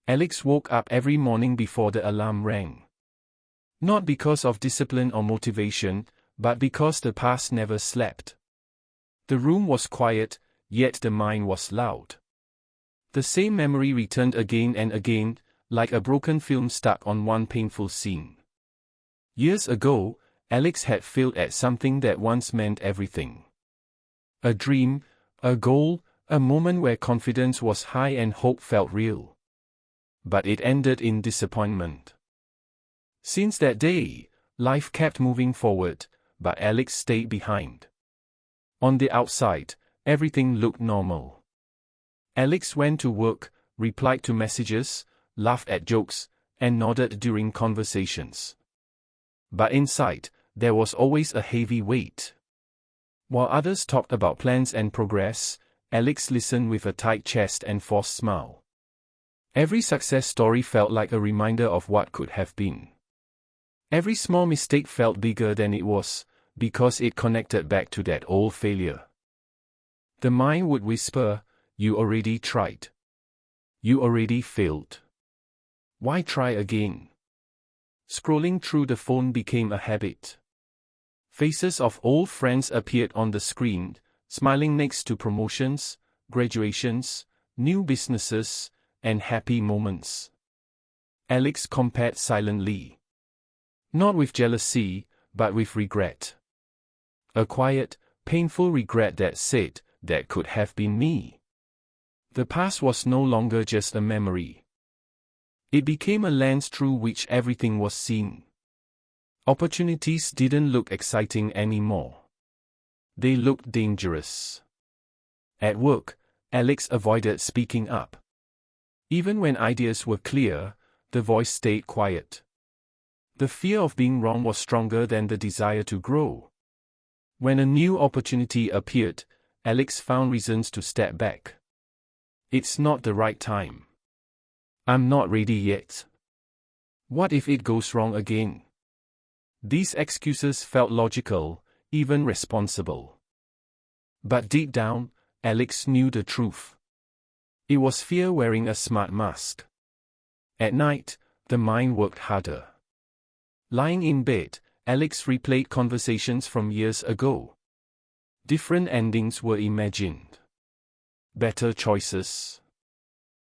Alex woke up every morning before the alarm rang. Not because of discipline or motivation, but because the past never slept. The room was quiet, yet the mind was loud. The same memory returned again and again, like a broken film stuck on one painful scene. Years ago, Alex had failed at something that once meant everything. A dream, a goal, a moment where confidence was high and hope felt real. But it ended in disappointment. Since that day, life kept moving forward, but Alex stayed behind. On the outside, everything looked normal. Alex went to work, replied to messages, laughed at jokes, and nodded during conversations. But inside, there was always a heavy weight. While others talked about plans and progress, Alex listened with a tight chest and forced smile. Every success story felt like a reminder of what could have been. Every small mistake felt bigger than it was, because it connected back to that old failure. The mind would whisper, "You already tried. You already failed. Why try again?" Scrolling through the phone became a habit. Faces of old friends appeared on the screen, smiling next to promotions, graduations, new businesses, and happy moments. Alex compared silently. Not with jealousy, but with regret. A quiet, painful regret that said, "That could have been me." The past was no longer just a memory. It became a lens through which everything was seen. Opportunities didn't look exciting anymore. They looked dangerous. At work, Alex avoided speaking up. Even when ideas were clear, the voice stayed quiet. The fear of being wrong was stronger than the desire to grow. When a new opportunity appeared, Alex found reasons to step back. "It's not the right time. I'm not ready yet. What if it goes wrong again?" These excuses felt logical, even responsible. But deep down, Alex knew the truth. It was fear wearing a smart mask. At night, the mind worked harder. Lying in bed, Alex replayed conversations from years ago. Different endings were imagined. Better choices.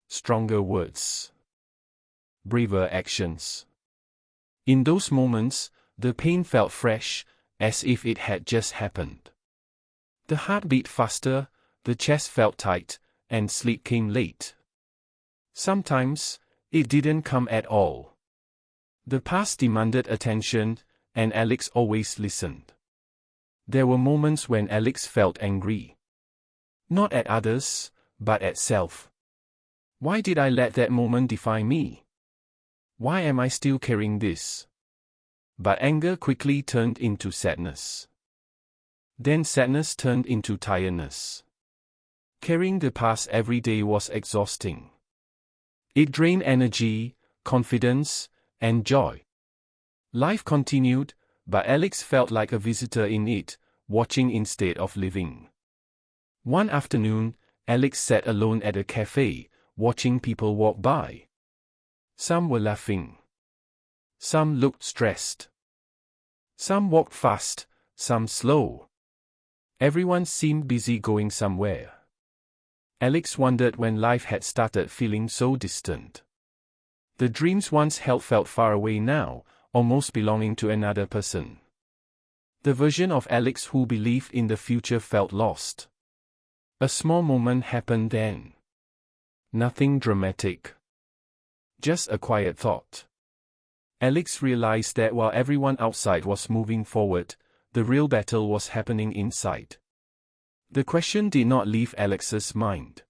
Stronger words. Braver actions. In those moments, the pain felt fresh, as if it had just happened. The heart beat faster, the chest felt tight, and sleep came late. Sometimes, it didn't come at all. The past demanded attention, and Alex always listened. There were moments when Alex felt angry. Not at others, but at self. Why did I let that moment define me? Why am I still carrying this? But anger quickly turned into sadness. Then sadness turned into tiredness. Carrying the past every day was exhausting. It drained energy, confidence, and joy. Life continued, but Alex felt like a visitor in it, watching instead of living. One afternoon, Alex sat alone at a cafe, watching people walk by. Some were laughing. Some looked stressed. Some walked fast, some slow. Everyone seemed busy going somewhere. Alex wondered when life had started feeling so distant. The dreams once held felt far away now, almost belonging to another person. The version of Alex who believed in the future felt lost. A small moment happened then. Nothing dramatic. Just a quiet thought. Alex realized that while everyone outside was moving forward, the real battle was happening inside. The question did not leave Alex's mind.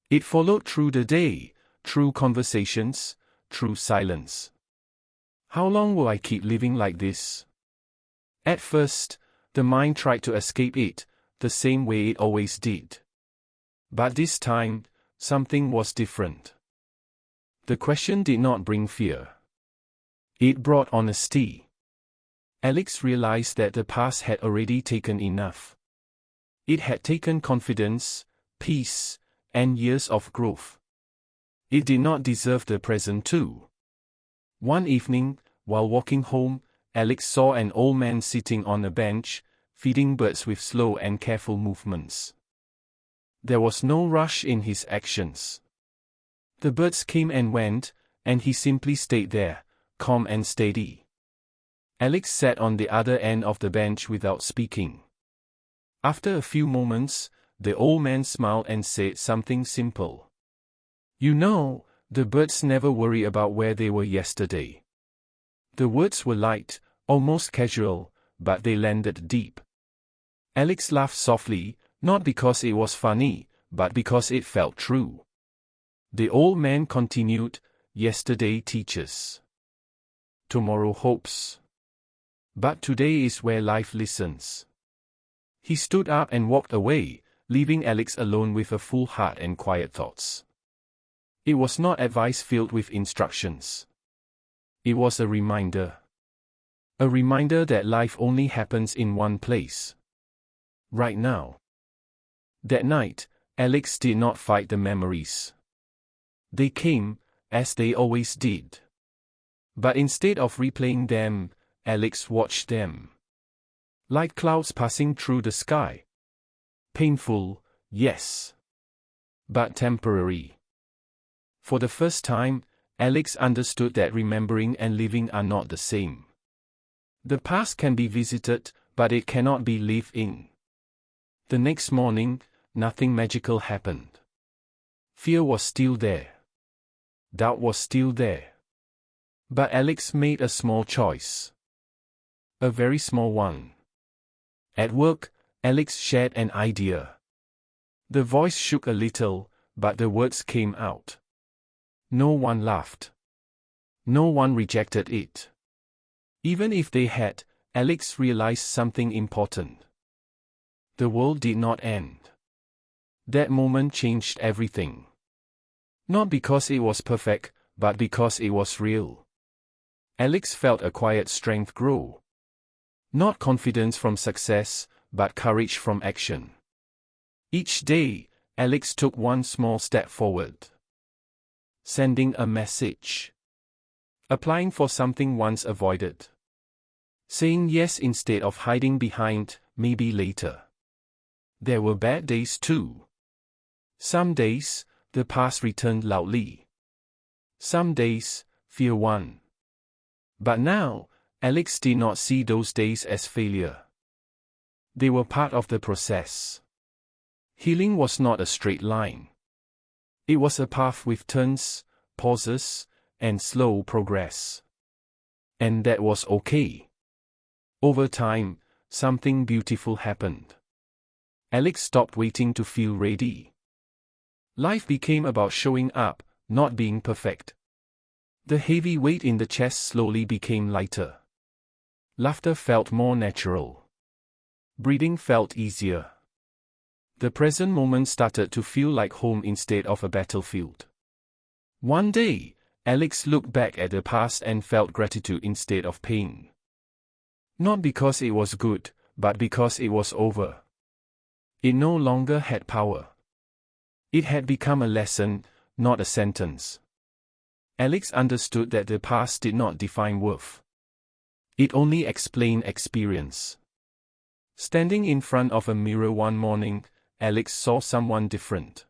It followed through the day, through conversations, through silence. How long will I keep living like this? At first, the mind tried to escape it, the same way it always did. But this time, something was different. The question did not bring fear. It brought honesty. Alex realized that the past had already taken enough. It had taken confidence, peace, and years of growth. It did not deserve the present too. One evening, while walking home, Alex saw an old man sitting on a bench, feeding birds with slow and careful movements. There was no rush in his actions. The birds came and went, and he simply stayed there, calm and steady. Alex sat on the other end of the bench without speaking. After a few moments, the old man smiled and said something simple. "You know, the birds never worry about where they were yesterday." The words were light, almost casual, but they landed deep. Alex laughed softly, not because it was funny, but because it felt true. The old man continued, "Yesterday teaches. Tomorrow hopes. But today is where life listens." He stood up and walked away, leaving Alex alone with a full heart and quiet thoughts. It was not advice filled with instructions. It was a reminder. A reminder that life only happens in one place. Right now. That night, Alex did not fight the memories. They came, as they always did. But instead of replaying them, Alex watched them. Like clouds passing through the sky. Painful, yes. But temporary. For the first time, Alex understood that remembering and living are not the same. The past can be visited, but it cannot be lived in. The next morning, nothing magical happened. Fear was still there. Doubt was still there. But Alex made a small choice. A very small one. At work, Alex shared an idea. The voice shook a little, but the words came out. No one laughed. No one rejected it. Even if they had, Alex realized something important. The world did not end. That moment changed everything. Not because it was perfect, but because it was real. Alex felt a quiet strength grow. Not confidence from success, but courage from action. Each day, Alex took one small step forward. Sending a message. Applying for something once avoided. Saying yes instead of hiding behind, maybe later. There were bad days too. Some days, the past returned loudly. Some days, fear won. But now, Alex did not see those days as failure. They were part of the process. Healing was not a straight line. It was a path with turns, pauses, and slow progress. And that was okay. Over time, something beautiful happened. Alex stopped waiting to feel ready. Life became about showing up, not being perfect. The heavy weight in the chest slowly became lighter. Laughter felt more natural. Breathing felt easier. The present moment started to feel like home instead of a battlefield. One day, Alex looked back at the past and felt gratitude instead of pain. Not because it was good, but because it was over. It no longer had power. It had become a lesson, not a sentence. Alex understood that the past did not define worth. It only explained experience. Standing in front of a mirror one morning, Alex saw someone different.